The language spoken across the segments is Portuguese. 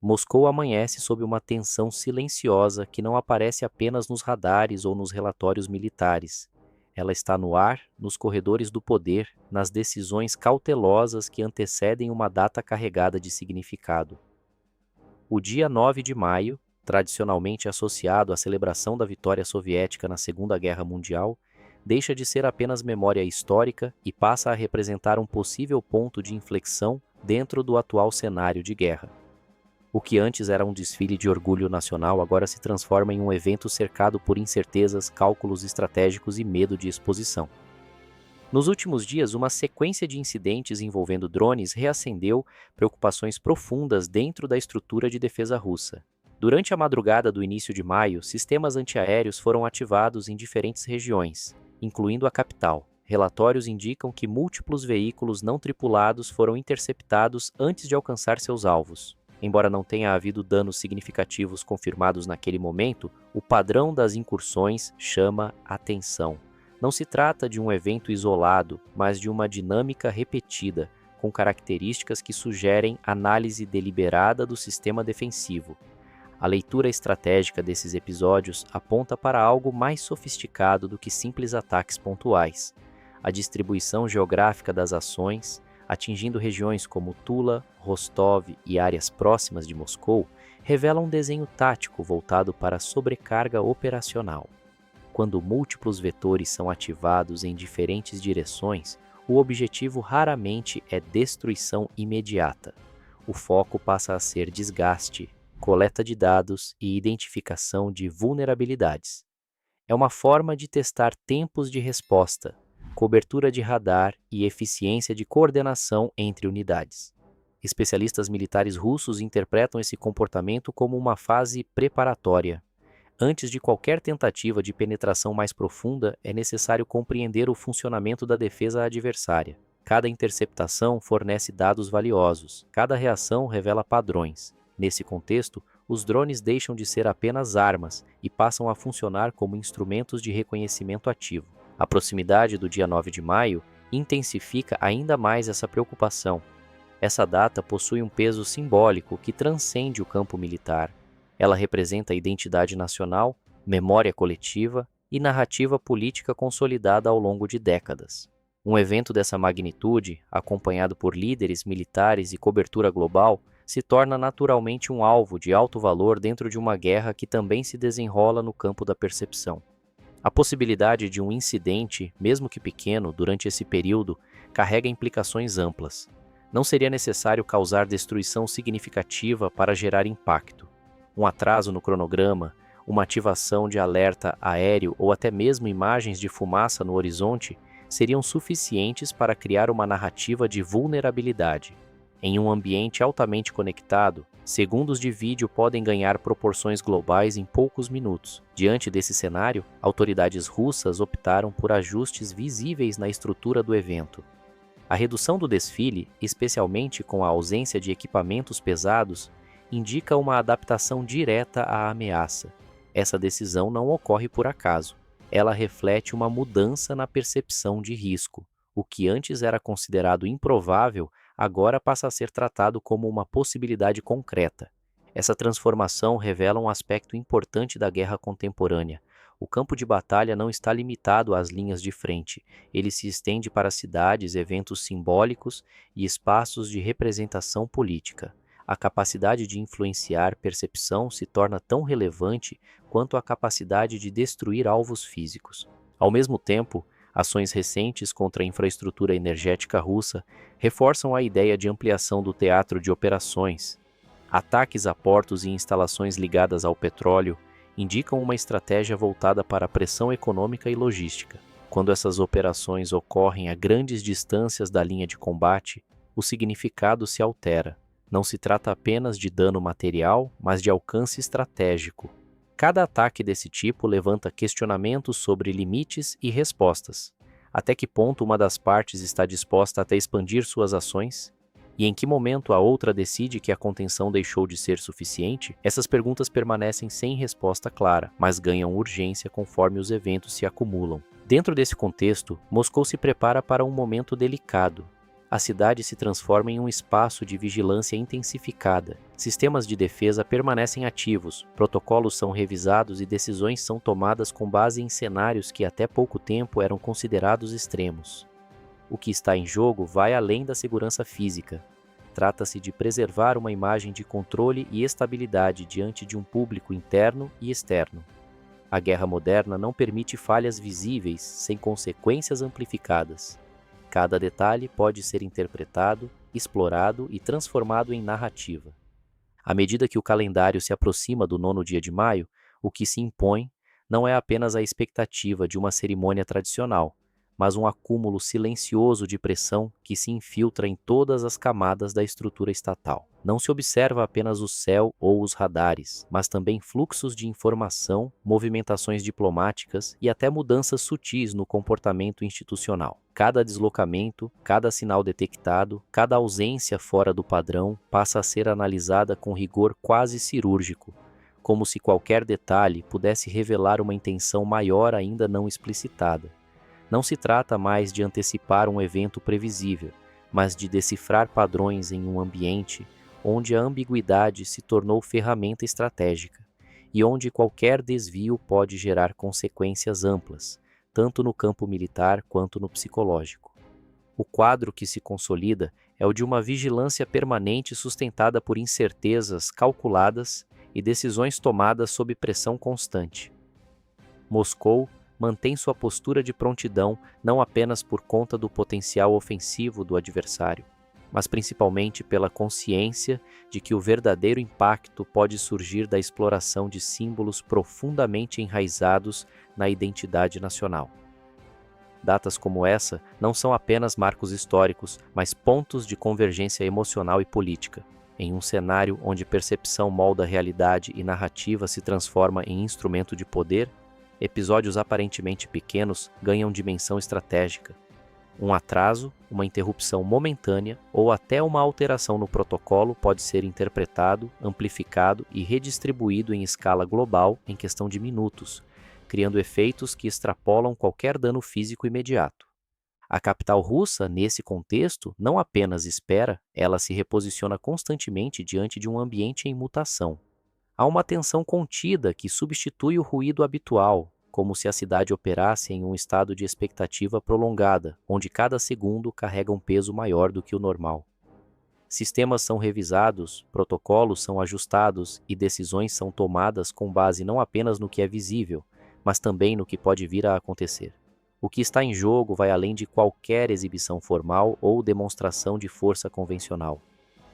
Moscou amanhece sob uma tensão silenciosa que não aparece apenas nos radares ou nos relatórios militares. Ela está no ar, nos corredores do poder, nas decisões cautelosas que antecedem uma data carregada de significado. O dia 9 de maio, tradicionalmente associado à celebração da vitória soviética na Segunda Guerra Mundial, deixa de ser apenas memória histórica e passa a representar um possível ponto de inflexão dentro do atual cenário de guerra. O que antes era um desfile de orgulho nacional agora se transforma em um evento cercado por incertezas, cálculos estratégicos e medo de exposição. Nos últimos dias, uma sequência de incidentes envolvendo drones reacendeu preocupações profundas dentro da estrutura de defesa russa. Durante a madrugada do início de maio, sistemas antiaéreos foram ativados em diferentes regiões, incluindo a capital. Relatórios indicam que múltiplos veículos não tripulados foram interceptados antes de alcançar seus alvos. Embora não tenha havido danos significativos confirmados naquele momento, o padrão das incursões chama atenção. Não se trata de um evento isolado, mas de uma dinâmica repetida, com características que sugerem análise deliberada do sistema defensivo. A leitura estratégica desses episódios aponta para algo mais sofisticado do que simples ataques pontuais. A distribuição geográfica das ações, atingindo regiões como Tula, Rostov e áreas próximas de Moscou, revela um desenho tático voltado para a sobrecarga operacional. Quando múltiplos vetores são ativados em diferentes direções, o objetivo raramente é destruição imediata. O foco passa a ser desgaste, coleta de dados e identificação de vulnerabilidades. É uma forma de testar tempos de resposta, cobertura de radar e eficiência de coordenação entre unidades. Especialistas militares russos interpretam esse comportamento como uma fase preparatória. Antes de qualquer tentativa de penetração mais profunda, é necessário compreender o funcionamento da defesa adversária. Cada interceptação fornece dados valiosos, cada reação revela padrões. Nesse contexto, os drones deixam de ser apenas armas e passam a funcionar como instrumentos de reconhecimento ativo. A proximidade do dia 9 de maio intensifica ainda mais essa preocupação. Essa data possui um peso simbólico que transcende o campo militar. Ela representa a identidade nacional, memória coletiva e narrativa política consolidada ao longo de décadas. Um evento dessa magnitude, acompanhado por líderes militares e cobertura global, se torna naturalmente um alvo de alto valor dentro de uma guerra que também se desenrola no campo da percepção. A possibilidade de um incidente, mesmo que pequeno, durante esse período, carrega implicações amplas. Não seria necessário causar destruição significativa para gerar impacto. Um atraso no cronograma, uma ativação de alerta aéreo ou até mesmo imagens de fumaça no horizonte seriam suficientes para criar uma narrativa de vulnerabilidade. Em um ambiente altamente conectado, segundos de vídeo podem ganhar proporções globais em poucos minutos. Diante desse cenário, autoridades russas optaram por ajustes visíveis na estrutura do evento. A redução do desfile, especialmente com a ausência de equipamentos pesados, indica uma adaptação direta à ameaça. Essa decisão não ocorre por acaso. Ela reflete uma mudança na percepção de risco. O que antes era considerado improvável, agora passa a ser tratado como uma possibilidade concreta. Essa transformação revela um aspecto importante da guerra contemporânea. O campo de batalha não está limitado às linhas de frente. Ele se estende para cidades, eventos simbólicos e espaços de representação política. A capacidade de influenciar percepção se torna tão relevante quanto a capacidade de destruir alvos físicos. Ao mesmo tempo, ações recentes contra a infraestrutura energética russa reforçam a ideia de ampliação do teatro de operações. Ataques a portos e instalações ligadas ao petróleo indicam uma estratégia voltada para a pressão econômica e logística. Quando essas operações ocorrem a grandes distâncias da linha de combate, o significado se altera. Não se trata apenas de dano material, mas de alcance estratégico. Cada ataque desse tipo levanta questionamentos sobre limites e respostas. Até que ponto uma das partes está disposta até expandir suas ações? E em que momento a outra decide que a contenção deixou de ser suficiente? Essas perguntas permanecem sem resposta clara, mas ganham urgência conforme os eventos se acumulam. Dentro desse contexto, Moscou se prepara para um momento delicado. a cidade se transforma em um espaço de vigilância intensificada. Sistemas de defesa permanecem ativos, protocolos são revisados e decisões são tomadas com base em cenários que até pouco tempo eram considerados extremos. O que está em jogo vai além da segurança física. Trata-se de preservar uma imagem de controle e estabilidade diante de um público interno e externo. A guerra moderna não permite falhas visíveis sem consequências amplificadas. Cada detalhe pode ser interpretado, explorado e transformado em narrativa. À medida que o calendário se aproxima do 9º dia de maio, o que se impõe não é apenas a expectativa de uma cerimônia tradicional, mas um acúmulo silencioso de pressão que se infiltra em todas as camadas da estrutura estatal. Não se observa apenas o céu ou os radares, mas também fluxos de informação, movimentações diplomáticas e até mudanças sutis no comportamento institucional. Cada deslocamento, cada sinal detectado, cada ausência fora do padrão passa a ser analisada com rigor quase cirúrgico, como se qualquer detalhe pudesse revelar uma intenção maior ainda não explicitada. Não se trata mais de antecipar um evento previsível, mas de decifrar padrões em um ambiente onde a ambiguidade se tornou ferramenta estratégica e onde qualquer desvio pode gerar consequências amplas, tanto no campo militar quanto no psicológico. O quadro que se consolida é o de uma vigilância permanente sustentada por incertezas calculadas e decisões tomadas sob pressão constante. Moscou mantém sua postura de prontidão não apenas por conta do potencial ofensivo do adversário, mas principalmente pela consciência de que o verdadeiro impacto pode surgir da exploração de símbolos profundamente enraizados na identidade nacional. Datas como essa não são apenas marcos históricos, mas pontos de convergência emocional e política. Em um cenário onde percepção molda realidade e narrativa se transforma em instrumento de poder, episódios aparentemente pequenos ganham dimensão estratégica. Um atraso, uma interrupção momentânea ou até uma alteração no protocolo pode ser interpretado, amplificado e redistribuído em escala global em questão de minutos, criando efeitos que extrapolam qualquer dano físico imediato. A capital russa, nesse contexto, não apenas espera, ela se reposiciona constantemente diante de um ambiente em mutação. Há uma tensão contida que substitui o ruído habitual, como se a cidade operasse em um estado de expectativa prolongada, onde cada segundo carrega um peso maior do que o normal. Sistemas são revisados, protocolos são ajustados e decisões são tomadas com base não apenas no que é visível, mas também no que pode vir a acontecer. O que está em jogo vai além de qualquer exibição formal ou demonstração de força convencional.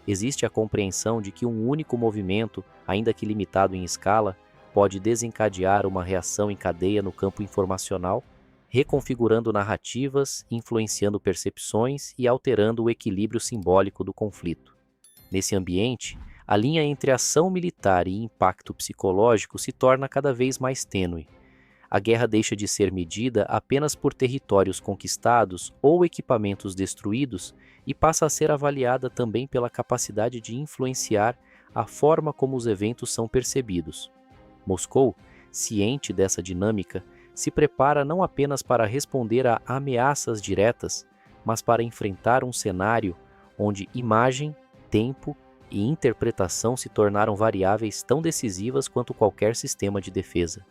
Existe a compreensão de que um único movimento, ainda que limitado em escala, pode desencadear uma reação em cadeia no campo informacional, reconfigurando narrativas, influenciando percepções e alterando o equilíbrio simbólico do conflito. Nesse ambiente, a linha entre ação militar e impacto psicológico se torna cada vez mais tênue. A guerra deixa de ser medida apenas por territórios conquistados ou equipamentos destruídos e passa a ser avaliada também pela capacidade de influenciar a forma como os eventos são percebidos. Moscou, ciente dessa dinâmica, se prepara não apenas para responder a ameaças diretas, mas para enfrentar um cenário onde imagem, tempo e interpretação se tornaram variáveis tão decisivas quanto qualquer sistema de defesa.